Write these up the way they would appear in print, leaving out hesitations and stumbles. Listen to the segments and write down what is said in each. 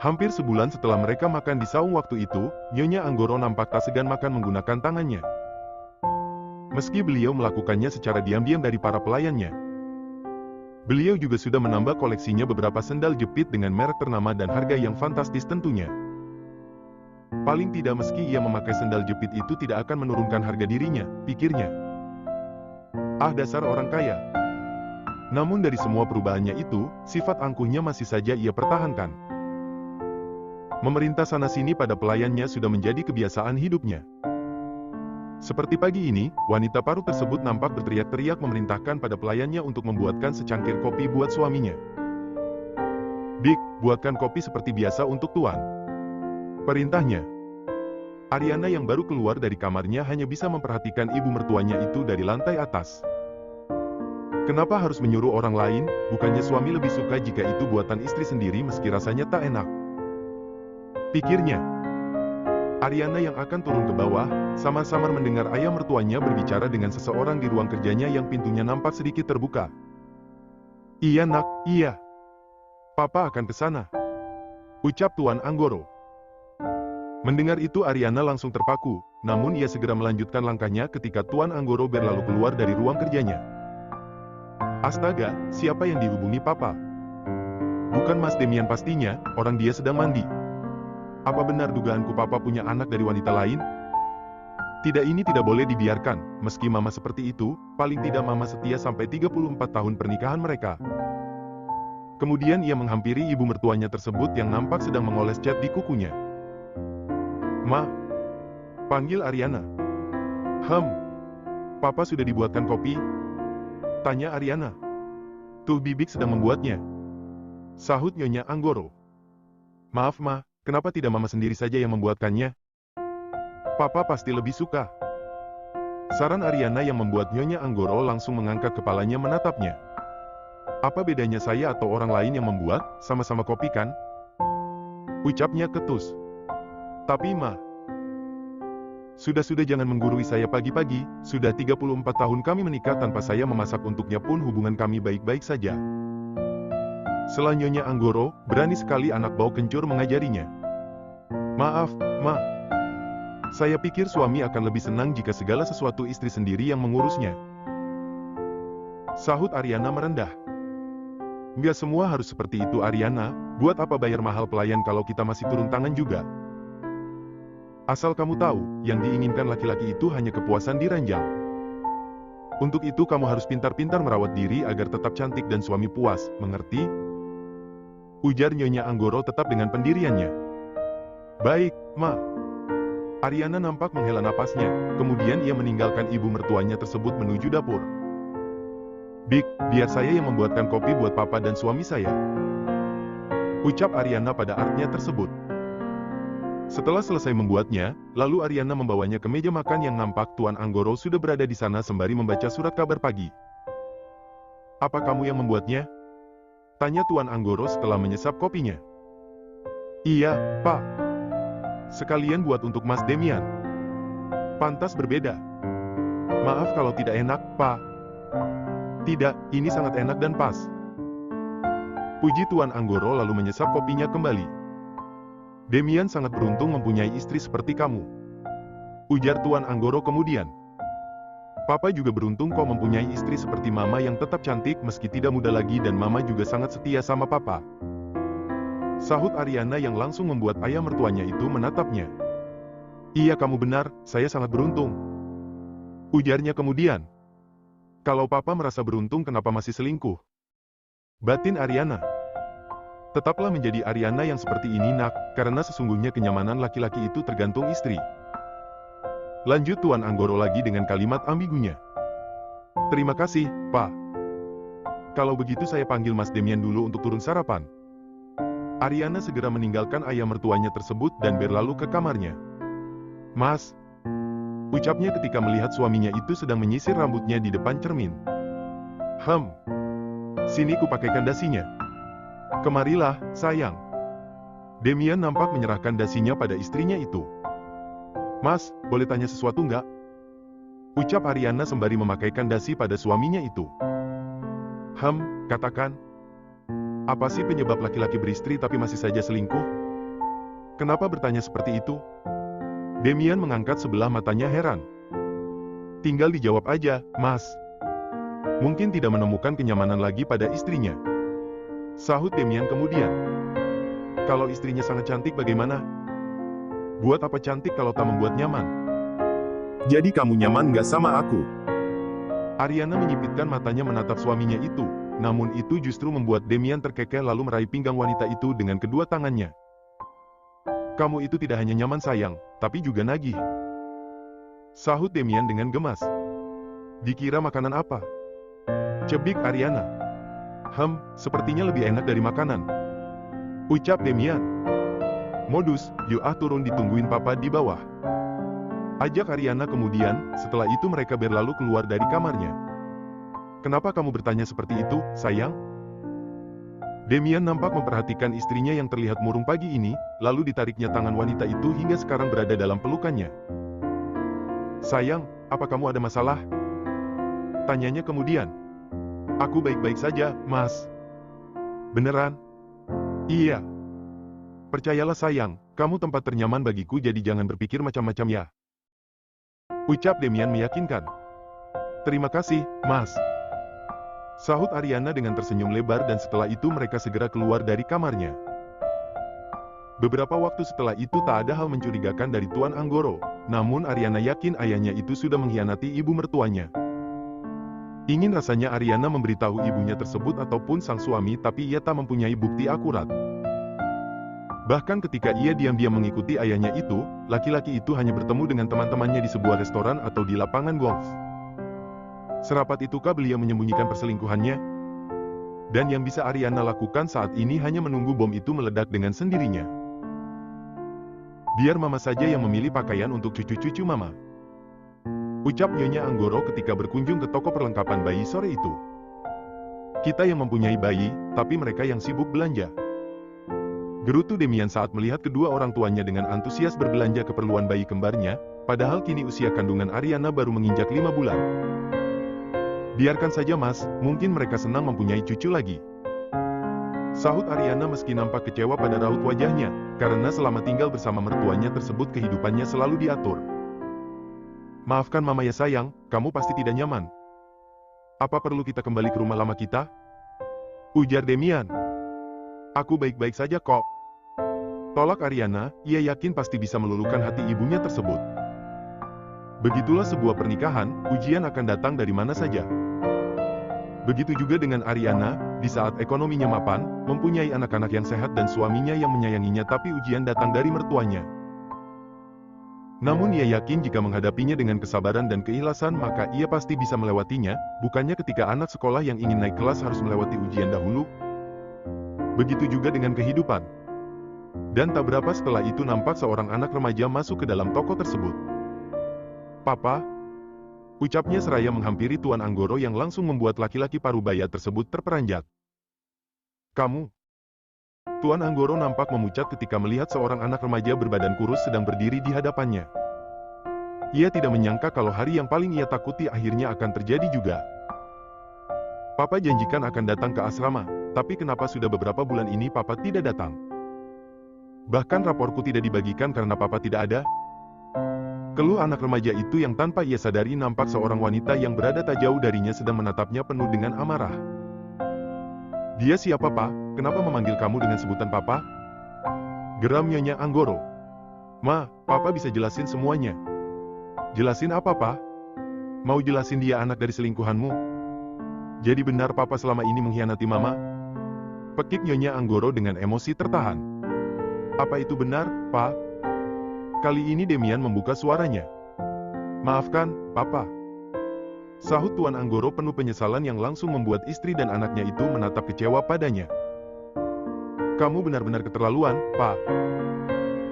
Hampir sebulan setelah mereka makan di saung waktu itu, Nyonya Anggoro nampak tak segan makan menggunakan tangannya. Meski beliau melakukannya secara diam-diam dari para pelayannya. Beliau juga sudah menambah koleksinya beberapa sendal jepit dengan merek ternama dan harga yang fantastis tentunya. Paling tidak meski ia memakai sendal jepit itu tidak akan menurunkan harga dirinya, pikirnya. Ah, dasar orang kaya. Namun dari semua perubahannya itu, sifat angkuhnya masih saja ia pertahankan. Memerintah sana-sini pada pelayannya sudah menjadi kebiasaan hidupnya. Seperti pagi ini, wanita parut tersebut nampak berteriak-teriak memerintahkan pada pelayannya untuk membuatkan secangkir kopi buat suaminya. "Bik, buatkan kopi seperti biasa untuk tuan," perintahnya. Ariana yang baru keluar dari kamarnya hanya bisa memperhatikan ibu mertuanya itu dari lantai atas. Kenapa harus menyuruh orang lain, bukannya suami lebih suka jika itu buatan istri sendiri meski rasanya tak enak? Pikirnya. Ariana yang akan turun ke bawah, samar-samar mendengar ayah mertuanya berbicara dengan seseorang di ruang kerjanya yang pintunya nampak sedikit terbuka. "Iya nak, iya. Papa akan ke sana," ucap Tuan Anggoro. Mendengar itu Ariana langsung terpaku, namun ia segera melanjutkan langkahnya ketika Tuan Anggoro berlalu keluar dari ruang kerjanya. Astaga, siapa yang dihubungi Papa? Bukan Mas Demian pastinya, orang dia sedang mandi. Apa benar dugaanku Papa punya anak dari wanita lain? Tidak, ini tidak boleh dibiarkan, meski Mama seperti itu, paling tidak Mama setia sampai 34 tahun pernikahan mereka. Kemudian ia menghampiri ibu mertuanya tersebut yang nampak sedang mengoles cat di kukunya. "Ma," panggil Ariana. Papa sudah dibuatkan kopi?" tanya Ariana. "Tuh Bibik sedang membuatnya," sahut Nyonya Anggoro. "Maaf Ma, kenapa tidak Mama sendiri saja yang membuatkannya? Papa pasti lebih suka," saran Ariana yang membuat Nyonya Anggoro langsung mengangkat kepalanya menatapnya. "Apa bedanya saya atau orang lain yang membuat, sama-sama kopi kan?" ucapnya ketus. "Tapi Ma, sudah jangan menggurui saya pagi-pagi, sudah 34 tahun kami menikah tanpa saya memasak untuknya pun hubungan kami baik-baik saja." Setelah Nyonya Anggoro, berani sekali anak bau kencur mengajarinya. "Maaf, Ma. Saya pikir suami akan lebih senang jika segala sesuatu istri sendiri yang mengurusnya," sahut Ariana merendah. "Nggak semua harus seperti itu Ariana, buat apa bayar mahal pelayan kalau kita masih turun tangan juga? Asal kamu tahu, yang diinginkan laki-laki itu hanya kepuasan di ranjang. Untuk itu kamu harus pintar-pintar merawat diri agar tetap cantik dan suami puas, mengerti?" ujar Nyonya Anggoro tetap dengan pendiriannya. "Baik, Ma." Ariana nampak menghela napasnya, kemudian ia meninggalkan ibu mertuanya tersebut menuju dapur. "Bik, biar saya yang membuatkan kopi buat Papa dan suami saya," ucap Ariana pada artnya tersebut. Setelah selesai membuatnya, lalu Ariana membawanya ke meja makan yang nampak Tuan Anggoro sudah berada di sana sembari membaca surat kabar pagi. "Apa kamu yang membuatnya?" tanya Tuan Anggoro setelah menyesap kopinya. "Iya, Pak. Sekalian buat untuk Mas Demian. Pantas berbeda. Maaf kalau tidak enak, Pak." "Tidak, ini sangat enak dan pas," puji Tuan Anggoro lalu menyesap kopinya kembali. "Demian sangat beruntung mempunyai istri seperti kamu," ujar Tuan Anggoro kemudian. "Papa juga beruntung kok mempunyai istri seperti Mama yang tetap cantik meski tidak muda lagi dan Mama juga sangat setia sama Papa," sahut Ariana yang langsung membuat ayah mertuanya itu menatapnya. "Iya kamu benar, saya sangat beruntung," ujarnya kemudian. "Kalau Papa merasa beruntung kenapa masih selingkuh?" batin Ariana. "Tetaplah menjadi Ariana yang seperti ini nak, karena sesungguhnya kenyamanan laki-laki itu tergantung istri," lanjut Tuan Anggoro lagi dengan kalimat ambigunya. "Terima kasih, Pak. Kalau begitu saya panggil Mas Demian dulu untuk turun sarapan." Ariana segera meninggalkan ayah mertuanya tersebut dan berlalu ke kamarnya. "Mas," ucapnya ketika melihat suaminya itu sedang menyisir rambutnya di depan cermin. Sini ku pakaikan dasinya." "Kemarilah, sayang." Demian nampak menyerahkan dasinya pada istrinya itu. "Mas, boleh tanya sesuatu nggak?" ucap Ariana sembari memakaikan dasi pada suaminya itu. Katakan. Apa sih penyebab laki-laki beristri tapi masih saja selingkuh?" Kenapa bertanya seperti itu? Demian mengangkat sebelah matanya heran. Tinggal dijawab aja, Mas. Mungkin tidak menemukan kenyamanan lagi pada istrinya. Sahut Demian kemudian. Kalau istrinya sangat cantik bagaimana? Buat apa cantik kalau tak membuat nyaman? Jadi kamu nyaman nggak sama aku? Ariana menyipitkan matanya menatap suaminya itu, namun itu justru membuat Demian terkekeh lalu meraih pinggang wanita itu dengan kedua tangannya. Kamu itu tidak hanya nyaman sayang, tapi juga nagih. Sahut Demian dengan gemas. Dikira makanan apa? Cebik Ariana. Sepertinya lebih enak dari makanan. Ucap Demian. Modus, yuk turun ditungguin papa di bawah. Ajak Ariana kemudian, setelah itu mereka berlalu keluar dari kamarnya. Kenapa kamu bertanya seperti itu, sayang? Demian nampak memperhatikan istrinya yang terlihat murung pagi ini, lalu ditariknya tangan wanita itu hingga sekarang berada dalam pelukannya. Sayang, apa kamu ada masalah? Tanyanya kemudian. Aku baik-baik saja, Mas. Beneran? Iya. Percayalah sayang, kamu tempat ternyaman bagiku jadi jangan berpikir macam-macam ya. Ucap Demian meyakinkan. Terima kasih, Mas. Sahut Ariana dengan tersenyum lebar dan setelah itu mereka segera keluar dari kamarnya. Beberapa waktu setelah itu tak ada hal mencurigakan dari Tuan Anggoro, namun Ariana yakin ayahnya itu sudah mengkhianati ibu mertuanya. Ingin rasanya Ariana memberitahu ibunya tersebut ataupun sang suami tapi ia tak mempunyai bukti akurat. Bahkan ketika ia diam-diam mengikuti ayahnya itu, laki-laki itu hanya bertemu dengan teman-temannya di sebuah restoran atau di lapangan golf. Serapat itukah beliau menyembunyikan perselingkuhannya? Dan yang bisa Ariana lakukan saat ini hanya menunggu bom itu meledak dengan sendirinya. Biar mama saja yang memilih pakaian untuk cucu-cucu mama. Ucap Nyonya Anggoro ketika berkunjung ke toko perlengkapan bayi sore itu. Kita yang mempunyai bayi, tapi mereka yang sibuk belanja. Gerutu Demian saat melihat kedua orang tuanya dengan antusias berbelanja keperluan bayi kembarnya, padahal kini usia kandungan Ariana baru menginjak 5 bulan. Biarkan saja Mas, mungkin mereka senang mempunyai cucu lagi. Sahut Ariana meski nampak kecewa pada raut wajahnya, karena selama tinggal bersama mertuanya tersebut kehidupannya selalu diatur. Maafkan mama ya sayang, kamu pasti tidak nyaman. Apa perlu kita kembali ke rumah lama kita? Ujar Demian. Aku baik-baik saja kok. Tolak Ariana, ia yakin pasti bisa meluluhkan hati ibunya tersebut. Begitulah sebuah pernikahan, ujian akan datang dari mana saja. Begitu juga dengan Ariana, di saat ekonominya mapan, mempunyai anak-anak yang sehat dan suaminya yang menyayanginya tapi ujian datang dari mertuanya. Namun ia yakin jika menghadapinya dengan kesabaran dan keikhlasan maka ia pasti bisa melewatinya, bukannya ketika anak sekolah yang ingin naik kelas harus melewati ujian dahulu. Begitu juga dengan kehidupan. Dan tak berapa setelah itu nampak seorang anak remaja masuk ke dalam toko tersebut. Papa, ucapnya seraya menghampiri Tuan Anggoro yang langsung membuat laki-laki parubaya tersebut terperanjat. Kamu? Tuan Anggoro nampak memucat ketika melihat seorang anak remaja berbadan kurus sedang berdiri di hadapannya. Ia tidak menyangka kalau hari yang paling ia takuti akhirnya akan terjadi juga. Papa janjikan akan datang ke asrama, tapi kenapa sudah beberapa bulan ini Papa tidak datang? Bahkan raporku tidak dibagikan karena Papa tidak ada. Keluh anak remaja itu yang tanpa ia sadari nampak seorang wanita yang berada tak jauh darinya sedang menatapnya penuh dengan amarah. Dia siapa Pak? Kenapa memanggil kamu dengan sebutan Papa? Geram Nyonya Anggoro. Ma, Papa bisa jelasin semuanya. Jelasin apa Pak? Mau jelasin dia anak dari selingkuhanmu? Jadi benar Papa selama ini mengkhianati Mama? Pekik Nyonya Anggoro dengan emosi tertahan. Apa itu benar, Pak? Kali ini Demian membuka suaranya. Maafkan, Papa. Sahut Tuan Anggoro penuh penyesalan yang langsung membuat istri dan anaknya itu menatap kecewa padanya. Kamu benar-benar keterlaluan, Pak.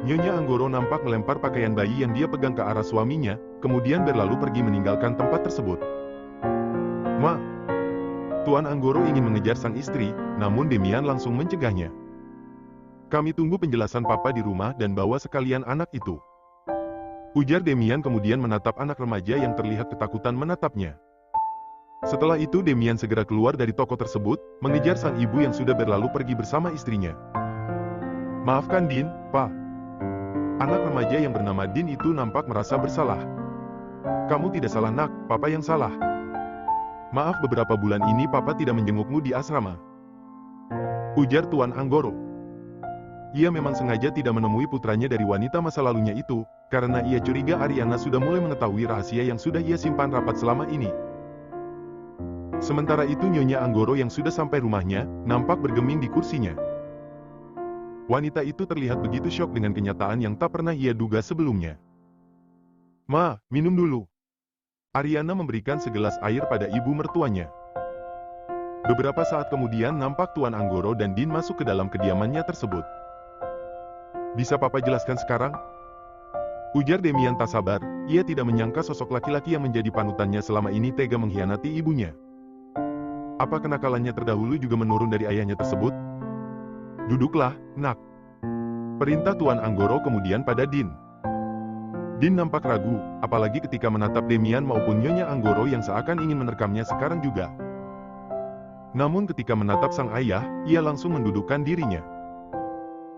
Nyonya Anggoro nampak melempar pakaian bayi yang dia pegang ke arah suaminya, kemudian berlalu pergi meninggalkan tempat tersebut. Ma. Tuan Anggoro ingin mengejar sang istri, namun Demian langsung mencegahnya. Kami tunggu penjelasan Papa di rumah dan bawa sekalian anak itu. Ujar Demian kemudian menatap anak remaja yang terlihat ketakutan menatapnya. Setelah itu Demian segera keluar dari toko tersebut, mengejar sang ibu yang sudah berlalu pergi bersama istrinya. Maafkan Din, Pak. Anak remaja yang bernama Din itu nampak merasa bersalah. Kamu tidak salah nak, papa yang salah. Maaf beberapa bulan ini papa tidak menjengukmu di asrama. Ujar Tuan Anggoro. Ia memang sengaja tidak menemui putranya dari wanita masa lalunya itu, karena ia curiga Ariana sudah mulai mengetahui rahasia yang sudah ia simpan rapat selama ini. Sementara itu Nyonya Anggoro yang sudah sampai rumahnya, nampak bergeming di kursinya. Wanita itu terlihat begitu syok dengan kenyataan yang tak pernah ia duga sebelumnya. Ma, minum dulu. Ariana memberikan segelas air pada ibu mertuanya. Beberapa saat kemudian nampak Tuan Anggoro dan Din masuk ke dalam kediamannya tersebut. Bisa papa jelaskan sekarang? Ujar Demian tak sabar, ia tidak menyangka sosok laki-laki yang menjadi panutannya selama ini tega mengkhianati ibunya. Apa kenakalannya terdahulu juga menurun dari ayahnya tersebut? Duduklah, nak. Perintah Tuan Anggoro kemudian pada Din. Din nampak ragu, apalagi ketika menatap Demian maupun Nyonya Anggoro yang seakan ingin menerkamnya sekarang juga. Namun ketika menatap sang ayah, ia langsung mendudukkan dirinya.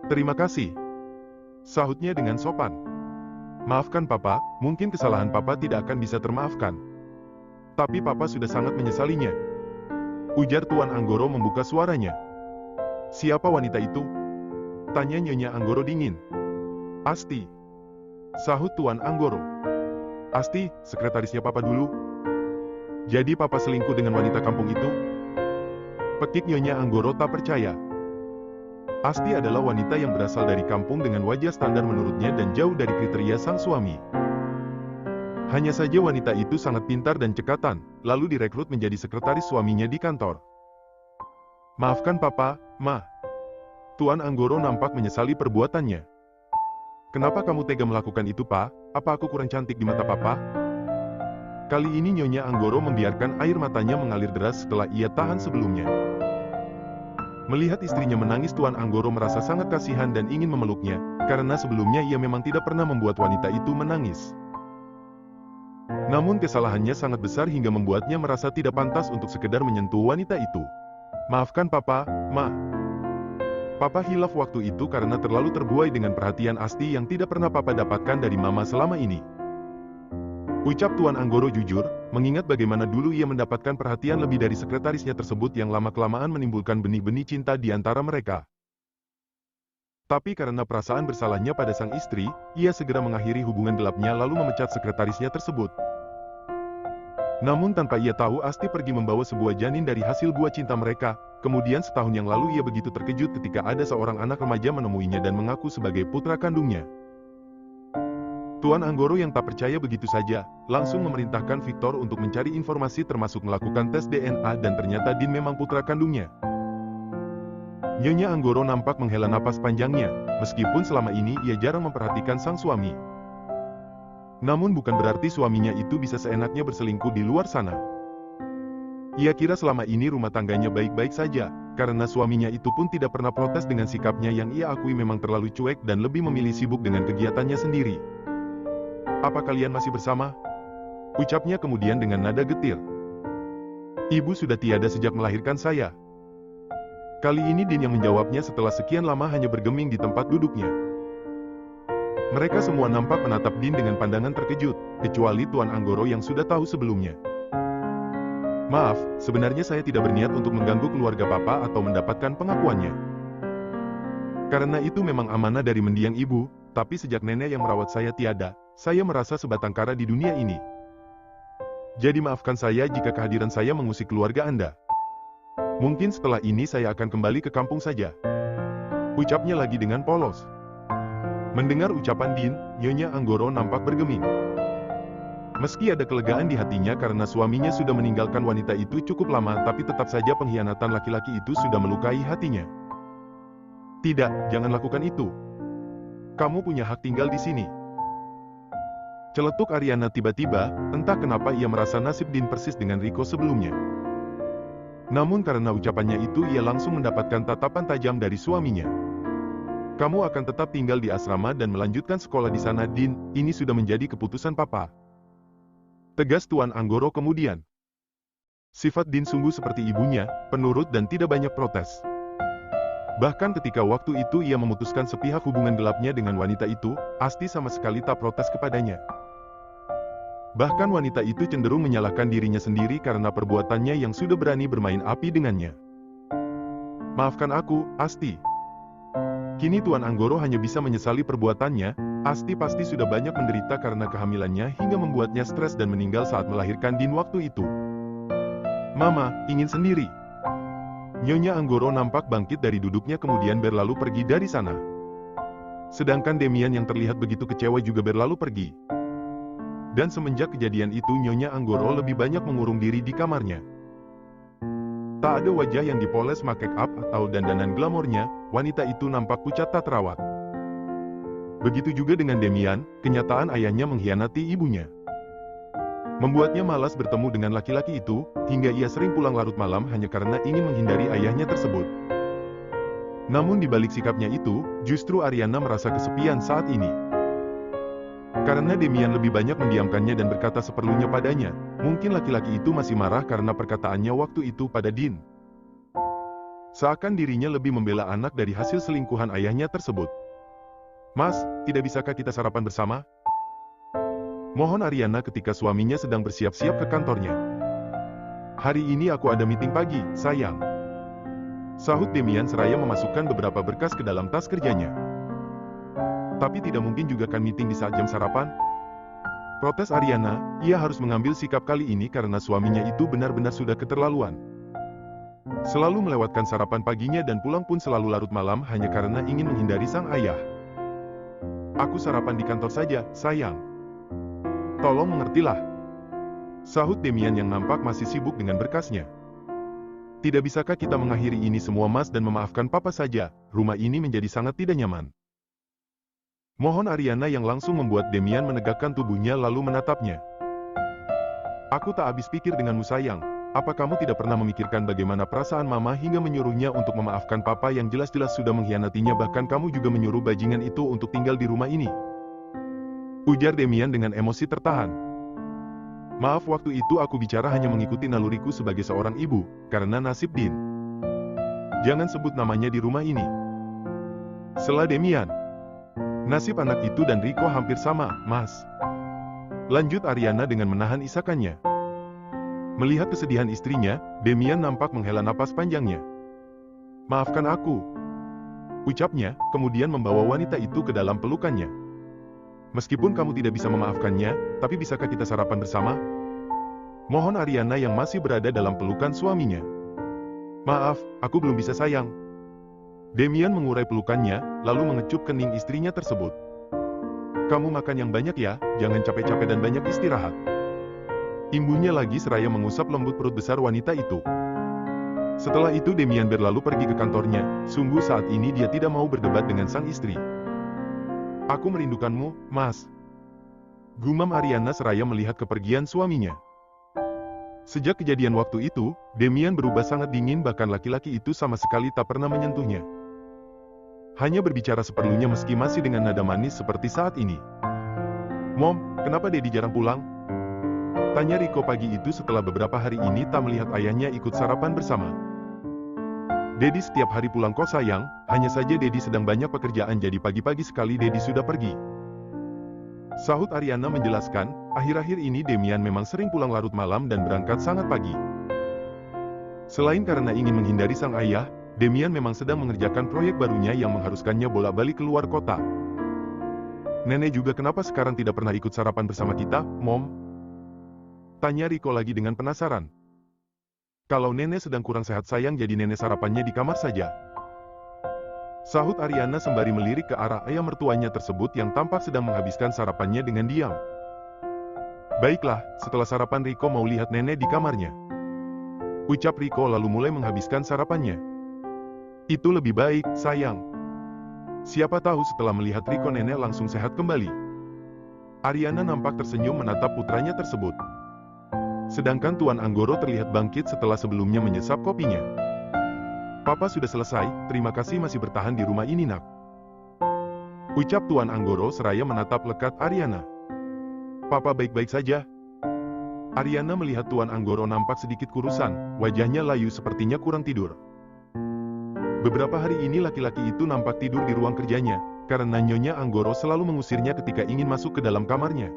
Terima kasih. Sahutnya dengan sopan. Maafkan papa, mungkin kesalahan papa tidak akan bisa termaafkan. Tapi papa sudah sangat menyesalinya. Ujar Tuan Anggoro membuka suaranya. Siapa wanita itu? Tanya Nyonya Anggoro dingin. Asti. Sahut Tuan Anggoro. Asti, sekretarisnya papa dulu. Jadi papa selingkuh dengan wanita kampung itu? Pekik Nyonya Anggoro tak percaya. Asti adalah wanita yang berasal dari kampung dengan wajah standar menurutnya dan jauh dari kriteria sang suami. Hanya saja wanita itu sangat pintar dan cekatan, lalu direkrut menjadi sekretaris suaminya di kantor. Maafkan papa, ma. Tuan Anggoro nampak menyesali perbuatannya. Kenapa kamu tega melakukan itu, pa? Apa aku kurang cantik di mata papa? Kali ini Nyonya Anggoro membiarkan air matanya mengalir deras setelah ia tahan sebelumnya. Melihat istrinya menangis, Tuan Anggoro merasa sangat kasihan dan ingin memeluknya, karena sebelumnya ia memang tidak pernah membuat wanita itu menangis. Namun kesalahannya sangat besar hingga membuatnya merasa tidak pantas untuk sekedar menyentuh wanita itu. Maafkan papa, ma. Papa hilaf waktu itu karena terlalu terbuai dengan perhatian Asti yang tidak pernah papa dapatkan dari mama selama ini. Ucap Tuan Anggoro jujur, mengingat bagaimana dulu ia mendapatkan perhatian lebih dari sekretarisnya tersebut yang lama-kelamaan menimbulkan benih-benih cinta di antara mereka. Tapi karena perasaan bersalahnya pada sang istri, ia segera mengakhiri hubungan gelapnya lalu memecat sekretarisnya tersebut. Namun tanpa ia tahu Asti pergi membawa sebuah janin dari hasil buah cinta mereka. Kemudian setahun yang lalu ia begitu terkejut ketika ada seorang anak remaja menemuinya dan mengaku sebagai putra kandungnya. Tuan Anggoro yang tak percaya begitu saja, langsung memerintahkan Victor untuk mencari informasi termasuk melakukan tes DNA dan ternyata Din memang putra kandungnya. Nyonya Anggoro nampak menghela napas panjangnya, meskipun selama ini ia jarang memperhatikan sang suami. Namun bukan berarti suaminya itu bisa seenaknya berselingkuh di luar sana. Ia kira selama ini rumah tangganya baik-baik saja, karena suaminya itu pun tidak pernah protes dengan sikapnya yang ia akui memang terlalu cuek dan lebih memilih sibuk dengan kegiatannya sendiri. Apa kalian masih bersama? Ucapnya kemudian dengan nada getir. Ibu sudah tiada sejak melahirkan saya. Kali ini Din yang menjawabnya setelah sekian lama hanya bergeming di tempat duduknya. Mereka semua nampak menatap Din dengan pandangan terkejut, kecuali Tuan Anggoro yang sudah tahu sebelumnya. Maaf, sebenarnya saya tidak berniat untuk mengganggu keluarga papa atau mendapatkan pengakuannya. Karena itu memang amanah dari mendiang ibu, tapi sejak nenek yang merawat saya tiada, saya merasa sebatang kara di dunia ini. Jadi maafkan saya jika kehadiran saya mengusik keluarga Anda. Mungkin setelah ini saya akan kembali ke kampung saja. Ucapnya lagi dengan polos. Mendengar ucapan Din, Nyonya Anggoro nampak bergeming. Meski ada kelegaan di hatinya karena suaminya sudah meninggalkan wanita itu cukup lama, tapi tetap saja pengkhianatan laki-laki itu sudah melukai hatinya. Tidak, jangan lakukan itu. Kamu punya hak tinggal di sini. Celetuk Ariana tiba-tiba, entah kenapa ia merasa nasib Din persis dengan Rico sebelumnya. Namun karena ucapannya itu ia langsung mendapatkan tatapan tajam dari suaminya. Kamu akan tetap tinggal di asrama dan melanjutkan sekolah di sana Din, ini sudah menjadi keputusan papa. Tegas Tuan Anggoro kemudian. Sifat Din sungguh seperti ibunya, penurut dan tidak banyak protes. Bahkan ketika waktu itu ia memutuskan sepihak hubungan gelapnya dengan wanita itu, Asti sama sekali tak protes kepadanya. Bahkan wanita itu cenderung menyalahkan dirinya sendiri karena perbuatannya yang sudah berani bermain api dengannya. Maafkan aku, Asti. Kini Tuan Anggoro hanya bisa menyesali perbuatannya. Asti pasti sudah banyak menderita karena kehamilannya hingga membuatnya stres dan meninggal saat melahirkan Din waktu itu. Mama, ingin sendiri. Nyonya Anggoro nampak bangkit dari duduknya kemudian berlalu pergi dari sana. Sedangkan Demian yang terlihat begitu kecewa juga berlalu pergi. Dan semenjak kejadian itu Nyonya Anggoro lebih banyak mengurung diri di kamarnya. Tak ada wajah yang dipoles make up atau dandanan glamornya, wanita itu nampak pucat tak terawat. Begitu juga dengan Demian, kenyataan ayahnya mengkhianati ibunya. Membuatnya malas bertemu dengan laki-laki itu, hingga ia sering pulang larut malam hanya karena ingin menghindari ayahnya tersebut. Namun di balik sikapnya itu, justru Ariana merasa kesepian saat ini. Karena Demian lebih banyak mendiamkannya dan berkata seperlunya padanya, mungkin laki-laki itu masih marah karena perkataannya waktu itu pada Din. Seakan dirinya lebih membela anak dari hasil selingkuhan ayahnya tersebut. Mas, tidak bisakah kita sarapan bersama? Mohon Ariana ketika suaminya sedang bersiap-siap ke kantornya. Hari ini aku ada meeting pagi, sayang. Sahut Demian seraya memasukkan beberapa berkas ke dalam tas kerjanya. Tapi tidak mungkin juga kan meeting di saat jam sarapan? Protes Ariana, ia harus mengambil sikap kali ini karena suaminya itu benar-benar sudah keterlaluan. Selalu melewatkan sarapan paginya dan pulang pun selalu larut malam hanya karena ingin menghindari sang ayah. Aku sarapan di kantor saja, sayang. Tolong mengertilah. Sahut Demian yang nampak masih sibuk dengan berkasnya. Tidak bisakah kita mengakhiri ini semua mas dan memaafkan papa saja, rumah ini menjadi sangat tidak nyaman. Mohon Ariana yang langsung membuat Demian menegakkan tubuhnya lalu menatapnya. Aku tak habis pikir denganmu sayang, apa kamu tidak pernah memikirkan bagaimana perasaan mama hingga menyuruhnya untuk memaafkan papa yang jelas-jelas sudah mengkhianatinya bahkan kamu juga menyuruh bajingan itu untuk tinggal di rumah ini. Ujar Demian dengan emosi tertahan. Maaf waktu itu aku bicara hanya mengikuti naluriku sebagai seorang ibu, karena nasib Din. Jangan sebut namanya di rumah ini. Sela Demian. Nasib anak itu dan Riko hampir sama, mas. Lanjut Ariana dengan menahan isakannya. Melihat kesedihan istrinya, Demian nampak menghela napas panjangnya. Maafkan aku. Ucapnya, kemudian membawa wanita itu ke dalam pelukannya. Meskipun kamu tidak bisa memaafkannya, tapi bisakah kita sarapan bersama? Mohon Ariana yang masih berada dalam pelukan suaminya. Maaf, aku belum bisa sayang. Demian mengurai pelukannya, lalu mengecup kening istrinya tersebut. Kamu makan yang banyak ya, jangan capek-capek dan banyak istirahat. Imbunya lagi seraya mengusap lembut perut besar wanita itu. Setelah itu Demian berlalu pergi ke kantornya, sungguh saat ini dia tidak mau berdebat dengan sang istri. Aku merindukanmu, mas. Gumam Ariana seraya melihat kepergian suaminya. Sejak kejadian waktu itu, Demian berubah sangat dingin bahkan laki-laki itu sama sekali tak pernah menyentuhnya. Hanya berbicara seperlunya meski masih dengan nada manis seperti saat ini. Mom, kenapa Dedi jarang pulang? Tanya Riko pagi itu setelah beberapa hari ini tak melihat ayahnya ikut sarapan bersama. Dedi setiap hari pulang kok sayang, hanya saja Dedi sedang banyak pekerjaan jadi pagi-pagi sekali Dedi sudah pergi. Sahut Ariana menjelaskan, akhir-akhir ini Demian memang sering pulang larut malam dan berangkat sangat pagi. Selain karena ingin menghindari sang ayah, Demian memang sedang mengerjakan proyek barunya yang mengharuskannya bolak-balik keluar kota. Nenek juga kenapa sekarang tidak pernah ikut sarapan bersama kita, Mom? Tanya Riko lagi dengan penasaran. Kalau nenek sedang kurang sehat sayang jadi nenek sarapannya di kamar saja. Sahut Ariana sembari melirik ke arah ayah mertuanya tersebut yang tampak sedang menghabiskan sarapannya dengan diam. Baiklah, setelah sarapan Riko mau lihat nenek di kamarnya. Ucap Riko lalu mulai menghabiskan sarapannya. Itu lebih baik, sayang. Siapa tahu setelah melihat Riko nenek langsung sehat kembali. Ariana nampak tersenyum menatap putranya tersebut. Sedangkan Tuan Anggoro terlihat bangkit setelah sebelumnya menyesap kopinya. Papa sudah selesai, terima kasih masih bertahan di rumah ini nak. Ucap Tuan Anggoro seraya menatap lekat Ariana. Papa baik-baik saja. Ariana melihat Tuan Anggoro nampak sedikit kurusan, wajahnya layu sepertinya kurang tidur. Beberapa hari ini laki-laki itu nampak tidur di ruang kerjanya, karena Nyonya Anggoro selalu mengusirnya ketika ingin masuk ke dalam kamarnya.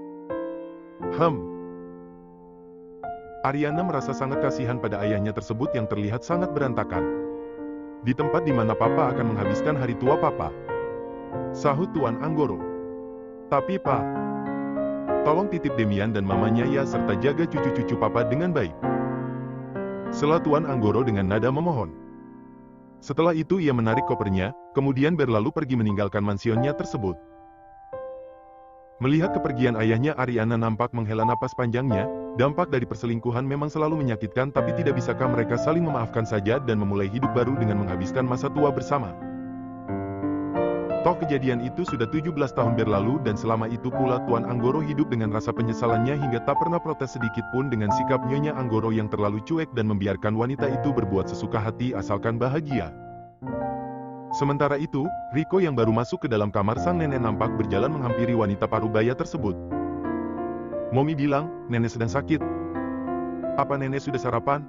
Ariana merasa sangat kasihan pada ayahnya tersebut yang terlihat sangat berantakan. Di tempat di mana Papa akan menghabiskan hari tua Papa, sahut Tuan Anggoro. Tapi Pak, tolong titip Demian dan mamanya ya serta jaga cucu-cucu Papa dengan baik. Sela Tuan Anggoro dengan nada memohon. Setelah itu ia menarik kopernya, kemudian berlalu pergi meninggalkan mansionnya tersebut. Melihat kepergian ayahnya, Ariana nampak menghela napas panjangnya. Dampak dari perselingkuhan memang selalu menyakitkan, tapi tidak bisakah mereka saling memaafkan saja dan memulai hidup baru dengan menghabiskan masa tua bersama? Toh kejadian itu sudah 17 tahun berlalu dan selama itu pula Tuan Anggoro hidup dengan rasa penyesalannya hingga tak pernah protes sedikit pun dengan sikap Nyonya Anggoro yang terlalu cuek dan membiarkan wanita itu berbuat sesuka hati asalkan bahagia. Sementara itu, Riko yang baru masuk ke dalam kamar sang nenek nampak berjalan menghampiri wanita parubaya tersebut. Momi bilang, nenek sedang sakit. Apa nenek sudah sarapan?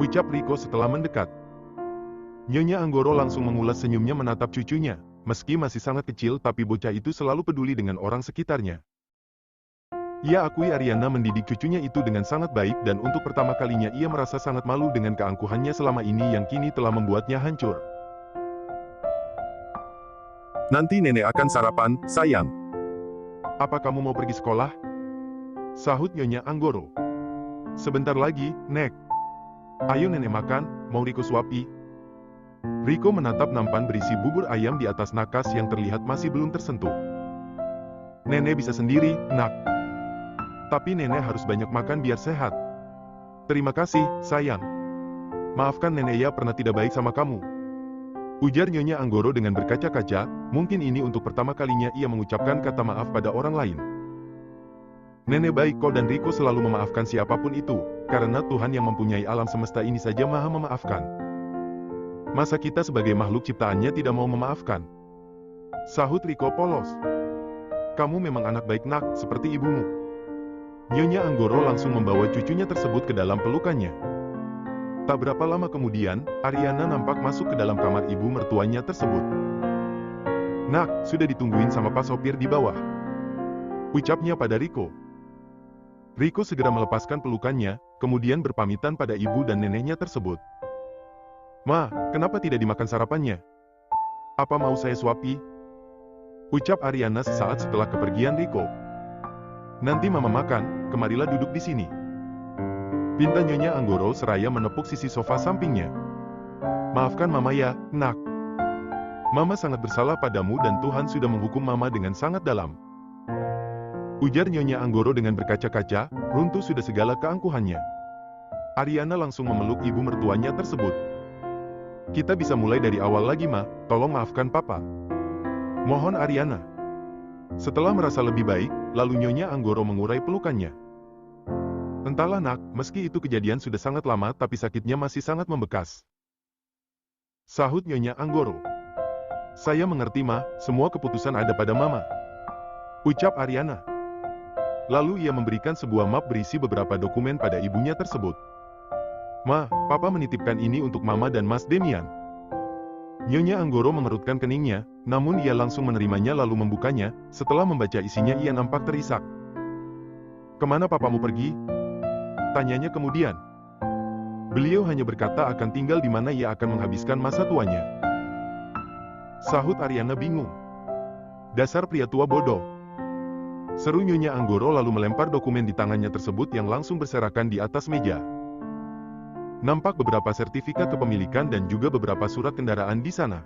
Ucap Riko setelah mendekat. Nyonya Anggoro langsung mengulas senyumnya menatap cucunya. Meski masih sangat kecil tapi bocah itu selalu peduli dengan orang sekitarnya. Ia akui Ariana mendidik cucunya itu dengan sangat baik dan untuk pertama kalinya ia merasa sangat malu dengan keangkuhannya selama ini yang kini telah membuatnya hancur. Nanti nenek akan sarapan, sayang. Apa kamu mau pergi sekolah? Sahut Nyonya Anggoro. Sebentar lagi, Nek. Ayo nenek makan, mau Riko suapi. Riko menatap nampan berisi bubur ayam di atas nakas yang terlihat masih belum tersentuh. Nenek bisa sendiri, nak. Tapi nenek harus banyak makan biar sehat. Terima kasih, sayang. Maafkan nenek ya pernah tidak baik sama kamu. Ujar Nyonya Anggoro dengan berkaca-kaca, mungkin ini untuk pertama kalinya ia mengucapkan kata maaf pada orang lain. Nenek baik kok dan Riko selalu memaafkan siapapun itu, karena Tuhan yang mempunyai alam semesta ini saja maha memaafkan. Masa kita sebagai makhluk ciptaannya tidak mau memaafkan? Sahut Riko polos. Kamu memang anak baik nak, seperti ibumu. Nyonya Anggoro langsung membawa cucunya tersebut ke dalam pelukannya. Tak berapa lama kemudian, Ariana nampak masuk ke dalam kamar ibu mertuanya tersebut. Nak, sudah ditungguin sama Pak Sopir di bawah. Ucapnya pada Riko. Riko segera melepaskan pelukannya, kemudian berpamitan pada ibu dan neneknya tersebut. Ma, kenapa tidak dimakan sarapannya? Apa mau saya suapi? Ucap Ariana sesaat setelah kepergian Riko. Nanti mama makan, kemarilah duduk di sini. Pinta Nyonya Anggoro seraya menepuk sisi sofa sampingnya. Maafkan mama ya, nak. Mama sangat bersalah padamu dan Tuhan sudah menghukum mama dengan sangat dalam. Ujar Nyonya Anggoro dengan berkaca-kaca, runtuh sudah segala keangkuhannya. Ariana langsung memeluk ibu mertuanya tersebut. Kita bisa mulai dari awal lagi ma, tolong maafkan papa. Mohon Ariana. Setelah merasa lebih baik, lalu Nyonya Anggoro mengurai pelukannya. Entahlah nak, meski itu kejadian sudah sangat lama tapi sakitnya masih sangat membekas. Sahut Nyonya Anggoro. Saya mengerti ma, semua keputusan ada pada mama. Ucap Ariana. Lalu ia memberikan sebuah map berisi beberapa dokumen pada ibunya tersebut. Ma, papa menitipkan ini untuk mama dan Mas Demian. Nyonya Anggoro mengerutkan keningnya, namun ia langsung menerimanya lalu membukanya. Setelah membaca isinya ia nampak terisak. Kemana papamu pergi? Tanyanya kemudian. Beliau hanya berkata akan tinggal di mana ia akan menghabiskan masa tuanya. Sahut Ariana bingung. Dasar pria tua bodoh. Seru Nyonya Anggoro lalu melempar dokumen di tangannya tersebut yang langsung berserakan di atas meja. Nampak beberapa sertifikat kepemilikan dan juga beberapa surat kendaraan di sana.